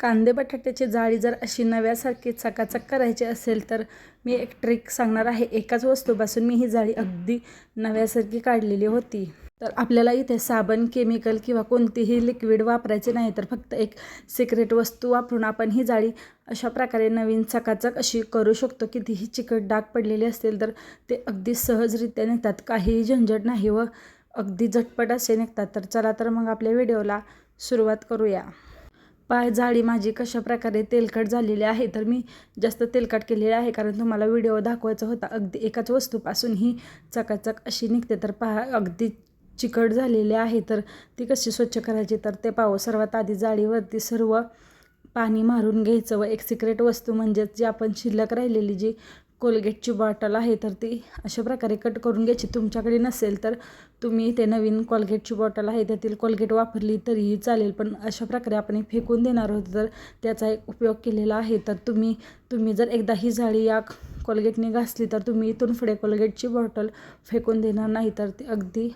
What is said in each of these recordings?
कांदे बटाट्याची जाळी जर अशी नव्यासारखी चकाचक करायची असेल तर मी एक ट्रिक सांगणार आहे। एकाच वस्तूपासून मी ही जाळी अगदी नव्यासारखी काढलेली होती। तर आपल्याला इथे साबण, केमिकल किंवा कोणतीही लिक्विड वापरायचे नाही, तर फक्त एक सिक्रेट वस्तू वापरून आपण ही जाळी अशा प्रकारे नवीन चकाचक अशी करू शकतो। कितीही चिकट डाग पडलेले असतील तर ते अगदी सहजरित्या निघतात, काहीही झंझट नाही व अगदी झटपट असे निघतात। तर चला तर मग आपल्या व्हिडिओला सुरुवात करूया। जाळी माझी कशा प्रकारे तेलकट झालेली आहे, तर मी जास्त तेलकट केलेली आहे कारण तुम्हाला व्हिडिओ दाखवायचा होता। अगदी एकाच वस्तूपासून ही चकाचक अशी निघते। तर पहा, अगदी चिकट झालेली आहे, तर ती कशी स्वच्छ करायची तर ते पाहू। सर्वात आधी जाळीवरती सर्व पाणी मारून घ्यायचं व एक सिक्रेट वस्तू म्हणजेच जी आपण शिल्लक राहिलेली जी कोलगेटची बॉटल आहे तर ती अशा प्रकारे कट करून घ्यायची। तुमच्याकडे नसेल तर तुम्ही ते नवीन कोलगेटची बॉटल आहे त्यातील कोलगेट वापरली तरीही चालेल, पण अशा प्रकारे आपण फेकून देणार आहोत तर त्याचा एक उपयोग केलेला आहे। तर तुम्ही जर एकदा ही जाळी या कोलगेटने घासली तर तुम्ही इथून पुढे कोलगेटची बॉटल फेकून देणार नाही, तर ती अगदी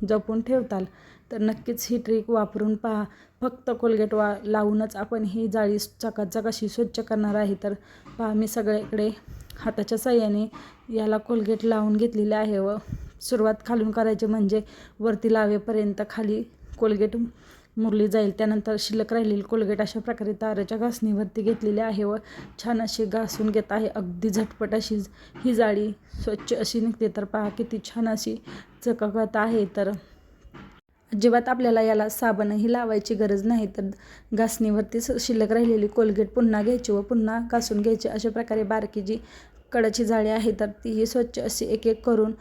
जपून ठेवताल। तर नक्कीच ही ट्रिक वापरून पहा। फक्त कोलगेट लावूनच आपण ही जाळी चकाचक अशी स्वच्छ करणार आहे। तर पहा, मी सगळीकडे हाताच्या साहाय्याने याला कोलगेट लावून घेतलेले आहे व सुरुवात खालून करायची म्हणजे वरती लावेपर्यंत खाली कोलगेट मुरली जाईल। त्यानंतर शिल्लक राहिलेली कोलगेट अशा प्रकारे ताराच्या घासणीवरती घेतलेली आहे व छान अशी घासून घेत आहे। अगदी झटपट अशी ही जाळी स्वच्छ अशी निघते। तर पहा किती छान अशी चकाकत आहे। तर अजिबात आपल्याला याला साबणही लावायची गरज नाही, तर घासणीवरती शिल्लक राहिलेली कोलगेट पुन्हा घ्यायची व पुन्हा घासून घ्यायची। अशा प्रकारे बारकी जी कडाची जाळी आहे तर तीही स्वच्छ अशी एक एक करून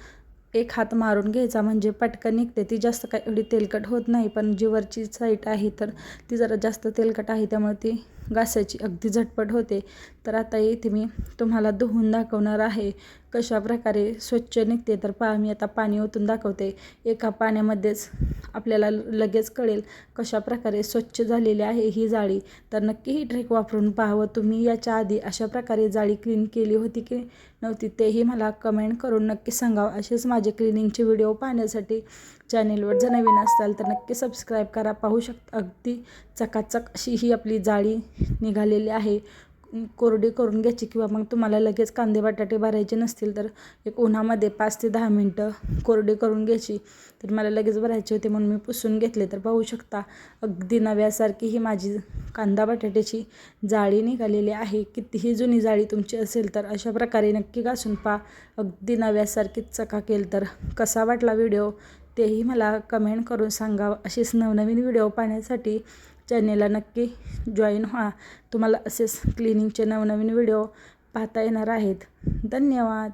एक हात मारून घ्यायचा म्हणजे पटकन निघते। ती जास्त काही एवढी तेलकट होत नाही, पण जी वरची साईड आहे तर ती जरा जास्त तेलकट आहे, त्यामुळे ती घासायची अगदी झटपट होते। तर आता इथे मी तुम्हाला धुवून दाखवणार आहे कशा प्रकारे स्वच्छ निघते। तर पहा, मी आता पाणी ओतून दाखवते। एका पाण्यामध्येच आपल्याला लगेच कळेल कशा प्रकारे स्वच्छ झालेली आहे ही जाळी। तर नक्की ही ट्रिक वापरून पाहावं। तुम्ही याच्या आधी अशा प्रकारे जाळी क्लीन केली होती की नव्हती तेही मला कमेंट करून नक्की सांगावं। असेच माझे क्लिनिंगचे व्हिडिओ पाहण्यासाठी चॅनेलवर जर नवीन असाल तर नक्की सबस्क्राईब करा। पाहू शकता अगदी चकाचक अशी ही आपली जाळी निघालेली आहे। कोरडी करून घ्यायची किंवा मग तुम्हाला लगेच कांदे बटाटे भरायचे नसतील तर एक उन्हामध्ये 5 ते 10 मिनटं कोरडी करून घ्यायची। तर मला लगेच भरायचे होते म्हणून मी पुसून घेतले। तर पाहू शकता अगदी नव्यासारखी ही माझी कांदा बटाट्याची जाळी निघालेली आहे। कितीही जुनी जाळी तुमची असेल तर अशा प्रकारे नक्की घासून पहा, अगदी नव्यासारखीच चकाकेल। तर कसा वाटला व्हिडिओ तेही मला कमेंट करून सांगा। असेच नवनवीन व्हिडिओ पाहण्यासाठी चॅनेलला नक्की जॉईन व्हा। तुम्हाला असेच क्लिनिंगचे नवनवीन व्हिडिओ पाहता येणार आहेत। धन्यवाद।